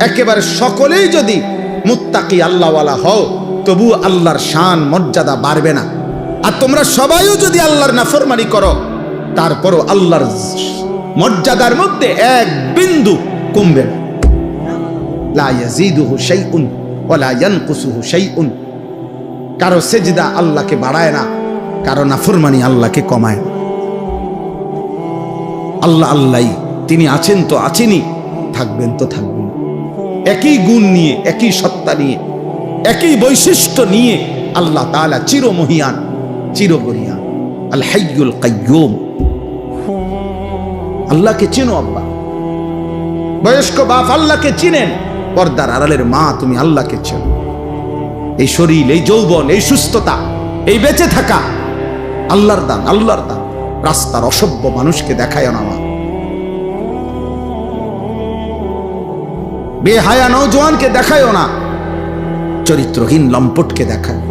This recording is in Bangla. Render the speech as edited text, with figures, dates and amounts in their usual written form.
একেবারে সকলেই যদি মুত্তাকি আল্লাহওয়ালা হও তবু আল্লাহর শান মর্যাদা বাড়বে না। আর তোমরা সবাইও যদি আল্লাহর নাফরমানি করো তারপরও আল্লাহর মর্যাদার মধ্যে এক বিন্দু কমবে না। লা ইয়াজিদুহু শাইউন ওয়া লা ইয়ানকুসুহু শাইউন। কারো সেজদা আল্লাহকে বাড়ায় না, কারো নাফরমানি আল্লাহকে কমায় না। আল্লাহ আল্লাহই, তিনি আছেন তো আছেনই, থাকবেন তো থাকবেন। একই গুণ নিয়ে, একই সত্তা নিয়ে, একই বৈশিষ্ট্য নিয়ে আল্লাহ তাআলা চিরমহিয়ান, চিরবরিয়ান, আল হাইয়ুল কাইয়্যুম। আল্লাহকে চিনো আব্বা, বয়স্ক বাপ আল্লাহকে চিনেন, পর্দার আড়ালের মা তুমি আল্লাহকে চেনো। এই শরীর, এই যৌবন, এই সুস্থতা, এই বেঁচে থাকা আল্লাহর দান, আল্লাহর দান। রাস্তার অসভ্য মানুষকে দেখায় না, মা বেহায়া নওজোয়ানকে দেখায়ও না, চরিত্রহীন লম্পটকে দেখায়।